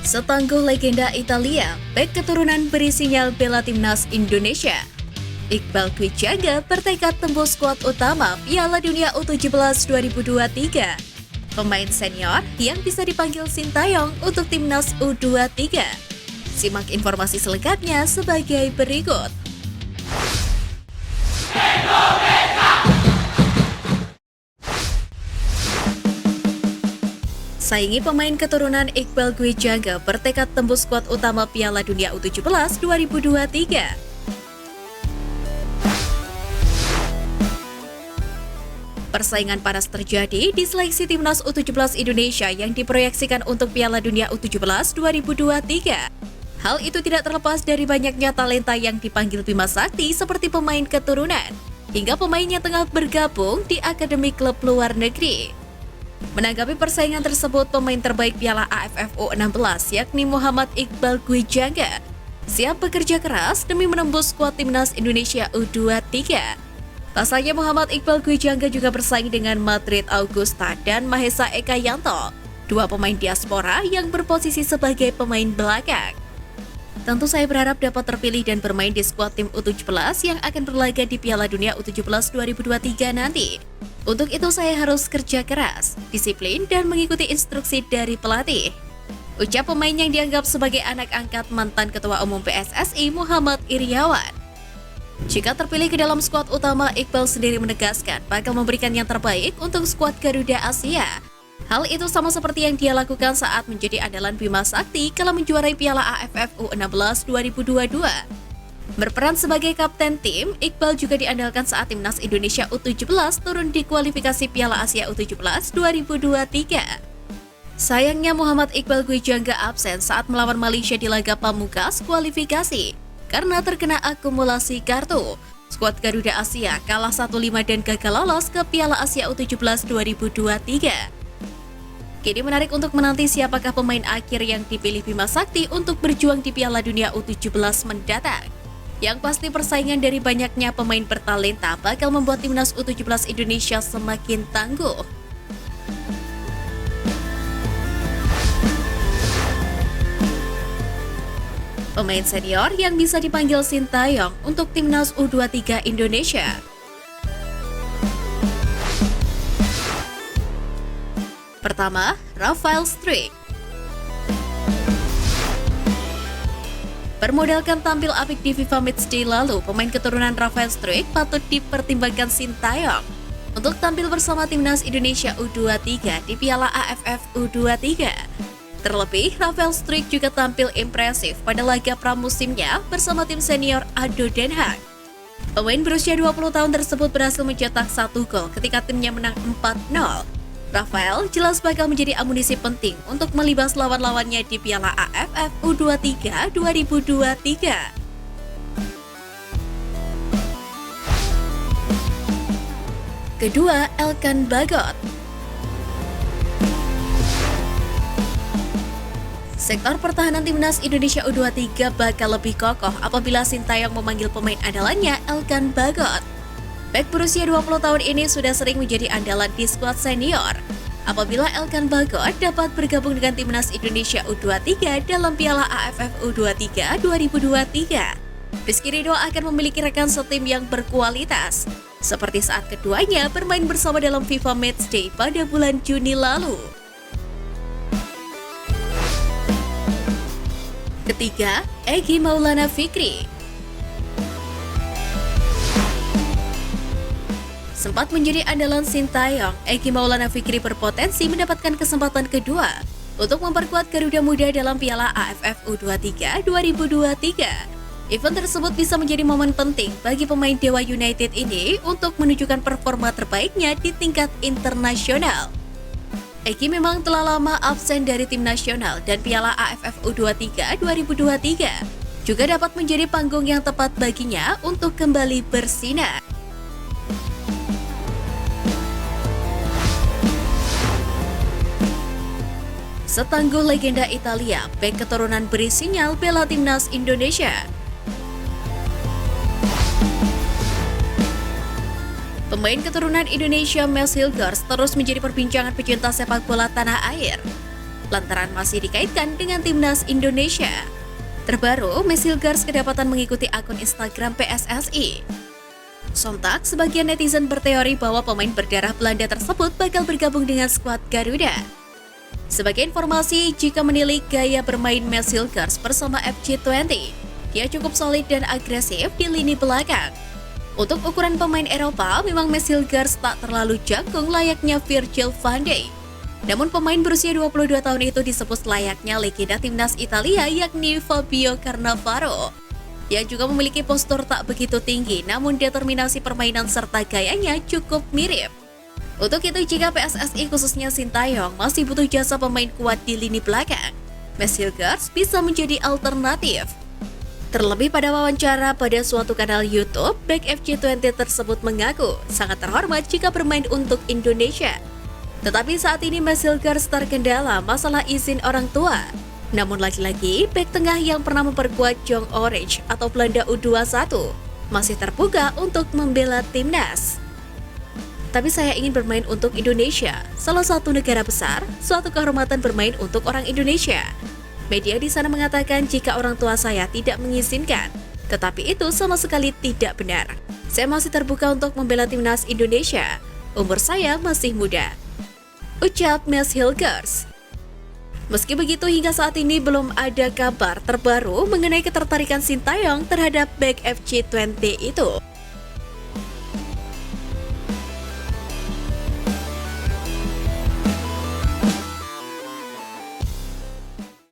Setangguh legenda Italia, bek keturunan beri sinyal bela timnas Indonesia. Iqbal Kwijaga bertekad tembus skuad utama Piala Dunia U17 2023. Pemain senior yang bisa dipanggil Sintayong untuk timnas U23. Simak informasi selengkapnya sebagai berikut. Saingi pemain keturunan Iqbal Kwijaga bertekad tembus skuad utama Piala Dunia U17 2023. Persaingan panas terjadi di seleksi timnas U17 Indonesia yang diproyeksikan untuk Piala Dunia U17 2023. Hal itu tidak terlepas dari banyaknya talenta yang dipanggil Bima Sakti seperti pemain keturunan, hingga pemain yang tengah bergabung di akademi klub luar negeri. Menanggapi persaingan tersebut, pemain terbaik Piala AFF U16 yakni Muhammad Iqbal Kwijaga siap bekerja keras demi menembus skuad timnas Indonesia U23. Pasalnya Muhammad Iqbal Kwijaga juga bersaing dengan Madrid Augusta dan Mahesa Eka Yanto, dua pemain diaspora yang berposisi sebagai pemain belakang. Tentu saya berharap dapat terpilih dan bermain di skuad tim U17 yang akan berlaga di Piala Dunia U17 2023 nanti. Untuk itu saya harus kerja keras, disiplin, dan mengikuti instruksi dari pelatih. Ucap pemain yang dianggap sebagai anak angkat mantan Ketua Umum PSSI Muhammad Iryawan. Jika terpilih ke dalam skuad utama, Iqbal sendiri menegaskan bakal memberikan yang terbaik untuk skuad Garuda Asia. Hal itu sama seperti yang dia lakukan saat menjadi andalan Bima Sakti kala menjuarai Piala AFF U16 2022. Berperan sebagai kapten tim, Iqbal juga diandalkan saat timnas Indonesia U17 turun di kualifikasi Piala Asia U17 2023. Sayangnya Muhammad Iqbal Kwijaga absen saat melawan Malaysia di laga pamungkas kualifikasi karena terkena akumulasi kartu. Skuad Garuda Asia kalah 1-5 dan gagal lolos ke Piala Asia U17 2023. Kini menarik untuk menanti siapakah pemain akhir yang dipilih Bima Sakti untuk berjuang di Piala Dunia U17 mendatang. Yang pasti persaingan dari banyaknya pemain bertalenta bakal membuat timnas U17 Indonesia semakin tangguh. Pemain senior yang bisa dipanggil Sintayong untuk timnas U23 Indonesia. Pertama, Rafael Struijk. Bermodalkan tampil apik di FIFA Matchday lalu, pemain keturunan Rafael Struijk patut dipertimbangkan Sintayong untuk tampil bersama timnas Indonesia U23 di Piala AFF U23. Terlebih, Rafael Struijk juga tampil impresif pada laga pramusimnya bersama tim senior ADO Den Haag. Pemain berusia 20 tahun tersebut berhasil mencetak 1 gol ketika timnya menang 4-0. Rafael jelas bakal menjadi amunisi penting untuk melibas lawan-lawannya di Piala AFF U23 2023. Kedua, Elkan Bagot. Sektor pertahanan timnas Indonesia U23 bakal lebih kokoh apabila Sintayong memanggil pemain andalannya Elkan Bagot. Bek berusia 20 tahun ini sudah sering menjadi andalan di skuad senior. Apabila Elkan Bagot dapat bergabung dengan timnas Indonesia U23 dalam Piala AFF U23 2023. Rizky Ridho akan memiliki rekan setim yang berkualitas, seperti saat keduanya bermain bersama dalam FIFA Matchday pada bulan Juni lalu. Ketiga, Egy Maulana Fikri. Sempat menjadi andalan Sintayong, Egy Maulana Fikri berpotensi mendapatkan kesempatan kedua untuk memperkuat Garuda Muda dalam Piala AFF U23 2023. Event tersebut bisa menjadi momen penting bagi pemain Dewa United ini untuk menunjukkan performa terbaiknya di tingkat internasional. Egy memang telah lama absen dari tim nasional dan Piala AFF U23 2023 juga dapat menjadi panggung yang tepat baginya untuk kembali bersinar. Setangguh legenda Italia, bek keturunan beri sinyal bela timnas Indonesia. Pemain keturunan Indonesia Mes Hilgers terus menjadi perbincangan pecinta sepak bola tanah air. lantaran masih dikaitkan dengan timnas Indonesia. Terbaru, Messi Hilgers kedapatan mengikuti akun Instagram PSSI. Sontak, sebagian netizen berteori bahwa pemain berdarah Belanda tersebut bakal bergabung dengan skuad Garuda. Sebagai informasi, jika menilik gaya bermain Messi Hilgers bersama FC20, dia cukup solid dan agresif di lini belakang. Untuk ukuran pemain Eropa, memang Messi Hilgers tak terlalu jagung layaknya Virgil van Dijk. Namun pemain berusia 22 tahun itu disebut layaknya legenda timnas Italia yakni Fabio Cannavaro, yang juga memiliki postur tak begitu tinggi namun determinasi permainan serta gayanya cukup mirip. Untuk itu, jika PSSI khususnya Sintayong masih butuh jasa pemain kuat di lini belakang, Messi Hilgers bisa menjadi alternatif. Terlebih pada wawancara pada suatu kanal YouTube, bek FC20 tersebut mengaku sangat terhormat jika bermain untuk Indonesia. Tetapi saat ini Messi Hilgers terkendala masalah izin orang tua. Namun lagi-lagi, bek tengah yang pernah memperkuat Jong Orange atau Belanda U21 masih terbuka untuk membela timnas. Tapi saya ingin bermain untuk Indonesia, salah satu negara besar, suatu kehormatan bermain untuk orang Indonesia. Media di sana mengatakan jika orang tua saya tidak mengizinkan, tetapi itu sama sekali tidak benar. Saya masih terbuka untuk membela timnas Indonesia. Umur saya masih muda, ucap Messi Hilgers. Meski begitu, hingga saat ini belum ada kabar terbaru mengenai ketertarikan Sintayong terhadap bek FC20 itu.